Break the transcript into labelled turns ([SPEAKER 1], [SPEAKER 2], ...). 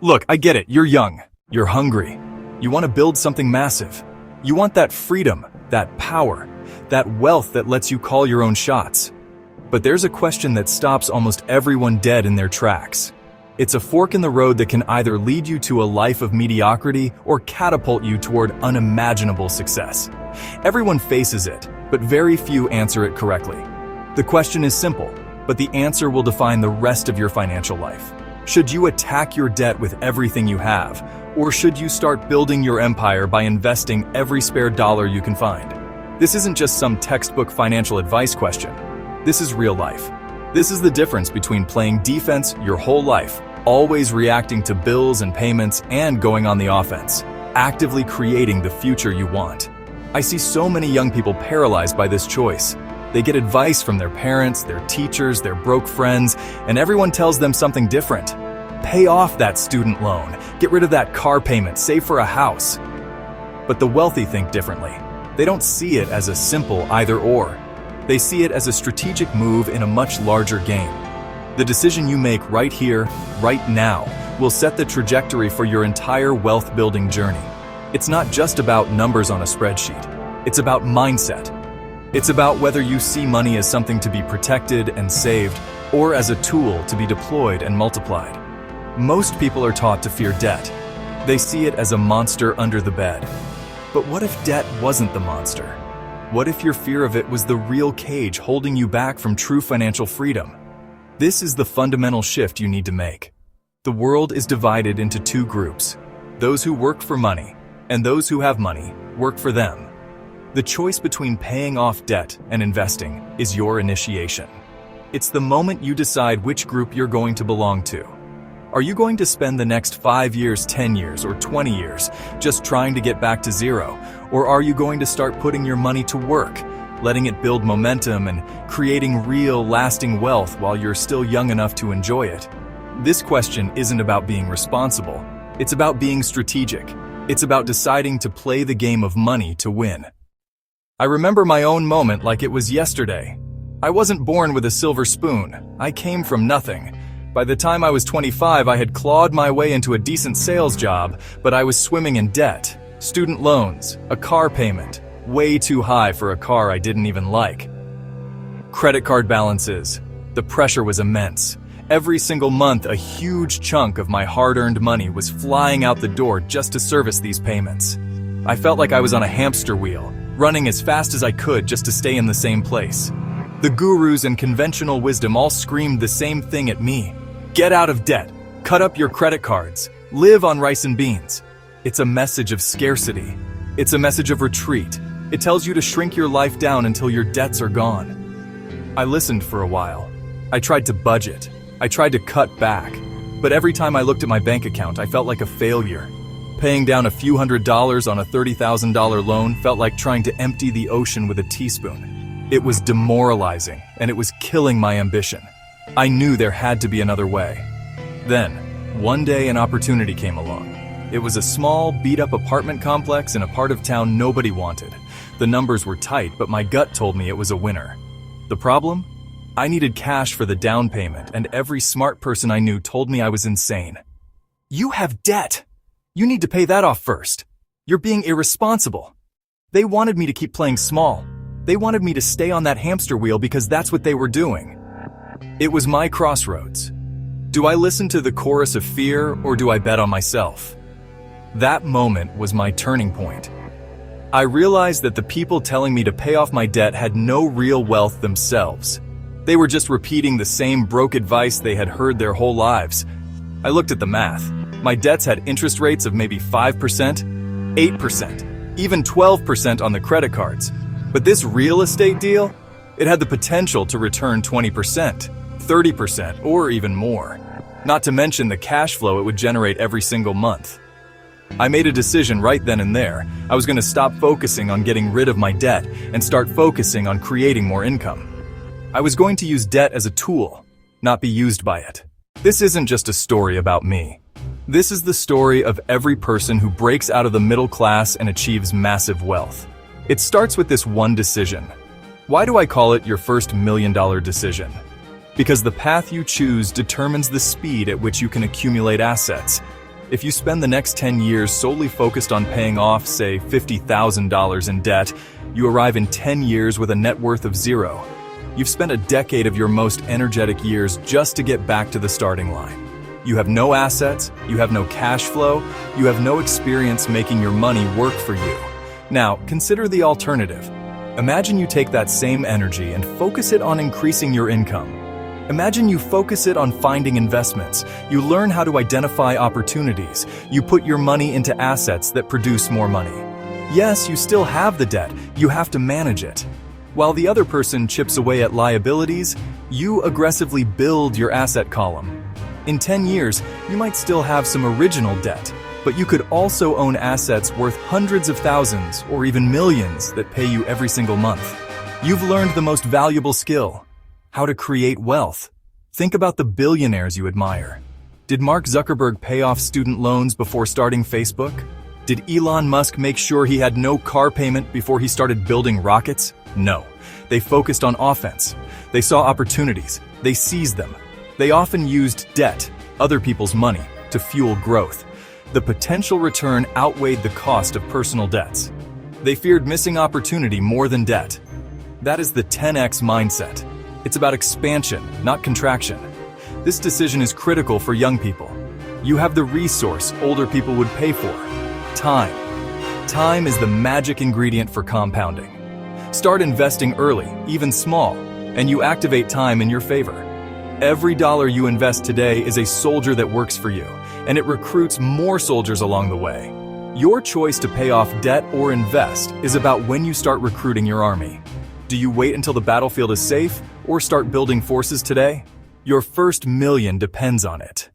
[SPEAKER 1] Look, I get it. You're young. You're hungry. You want to build something massive. You want that freedom, that power, that wealth that lets you call your own shots. But there's a question that stops almost everyone dead in their tracks. It's a fork in the road that can either lead you to a life of mediocrity or catapult you toward unimaginable success. Everyone faces it, but very few answer it correctly. The question is simple, but the answer will define the rest of your financial life. Should you attack your debt with everything you have, or should you start building your empire by investing every spare dollar you can find? This isn't just some textbook financial advice question. This is real life. This is the difference between playing defense your whole life, always reacting to bills and payments, and going on the offense, actively creating the future you want. I see so many young people paralyzed by this choice. They get advice from their parents, their teachers, their broke friends, and everyone tells them something different. Pay off that student loan, get rid of that car payment, save for a house. But the wealthy think differently. They don't see it as a simple either-or. They see it as a strategic move in a much larger game. The decision you make right here, right now, will set the trajectory for your entire wealth-building journey. It's not just about numbers on a spreadsheet. It's about mindset. It's about whether you see money as something to be protected and saved, or as a tool to be deployed and multiplied. Most people are taught to fear debt. They see it as a monster under the bed. But what if debt wasn't the monster? What if your fear of it was the real cage holding you back from true financial freedom? This is the fundamental shift you need to make. The world is divided into two groups: those who work for money, and those who have money work for them. The choice between paying off debt and investing is your initiation. It's the moment you decide which group you're going to belong to. Are you going to spend the next 5 years, 10 years, or 20 years just trying to get back to zero? Or are you going to start putting your money to work, letting it build momentum and creating real, lasting wealth while you're still young enough to enjoy it? This question isn't about being responsible. It's about being strategic. It's about deciding to play the game of money to win. I remember my own moment like it was yesterday. I wasn't born with a silver spoon. I came from nothing. By the time I was 25, I had clawed my way into a decent sales job, but I was swimming in debt. Student loans, a car payment, way too high for a car I didn't even like. Credit card balances. The pressure was immense. Every single month, a huge chunk of my hard-earned money was flying out the door just to service these payments. I felt like I was on a hamster wheel, running as fast as I could just to stay in the same place. The gurus and conventional wisdom all screamed the same thing at me. Get out of debt, cut up your credit cards, live on rice and beans. It's a message of scarcity. It's a message of retreat. It tells you to shrink your life down until your debts are gone. I listened for a while. I tried to budget. I tried to cut back. But every time I looked at my bank account, I felt like a failure. Paying down a few $100s on a $30,000 loan felt like trying to empty the ocean with a teaspoon. It was demoralizing, and it was killing my ambition. I knew there had to be another way. Then, one day an opportunity came along. It was a small, beat-up apartment complex in a part of town nobody wanted. The numbers were tight, but my gut told me it was a winner. The problem? I needed cash for the down payment, and every smart person I knew told me I was insane. You have debt. You need to pay that off first. You're being irresponsible. They wanted me to keep playing small. They wanted me to stay on that hamster wheel because that's what they were doing. It was my crossroads. Do I listen to the chorus of fear, or do I bet on myself? That moment was my turning point. I realized that the people telling me to pay off my debt had no real wealth themselves. They were just repeating the same broke advice they had heard their whole lives. I looked at the math. My debts had interest rates of maybe 5%, 8%, even 12% on the credit cards. But this real estate deal, it had the potential to return 20%, 30%, or even more. Not to mention the cash flow it would generate every single month. I made a decision right then and there. I was going to stop focusing on getting rid of my debt and start focusing on creating more income. I was going to use debt as a tool, not be used by it. This isn't just a story about me. This is the story of every person who breaks out of the middle class and achieves massive wealth. It starts with this one decision. Why do I call it your first $1 million decision? Because the path you choose determines the speed at which you can accumulate assets. If you spend the next 10 years solely focused on paying off, say, $50,000 in debt, you arrive in 10 years with a net worth of zero. You've spent a decade of your most energetic years just to get back to the starting line. You have no assets, you have no cash flow, you have no experience making your money work for you. Now, consider the alternative. Imagine you take that same energy and focus it on increasing your income. Imagine you focus it on finding investments. You learn how to identify opportunities. You put your money into assets that produce more money. Yes, you still have the debt. You have to manage it. While the other person chips away at liabilities, you aggressively build your asset column. In 10 years, you might still have some original debt, but you could also own assets worth hundreds of thousands or even millions that pay you every single month. You've learned the most valuable skill: how to create wealth. Think about the billionaires you admire. Did Mark Zuckerberg pay off student loans before starting Facebook? Did Elon Musk make sure he had no car payment before he started building rockets? No. They focused on offense. They saw opportunities. They seized them. They often used debt, other people's money, to fuel growth. The potential return outweighed the cost of personal debts. They feared missing opportunity more than debt. That is the 10x mindset. It's about expansion, not contraction. This decision is critical for young people. You have the resource older people would pay for: time. Time is the magic ingredient for compounding. Start investing early, even small, and you activate time in your favor. Every dollar you invest today is a soldier that works for you, and it recruits more soldiers along the way. Your choice to pay off debt or invest is about when you start recruiting your army. Do you wait until the battlefield is safe, or start building forces today? Your first million depends on it.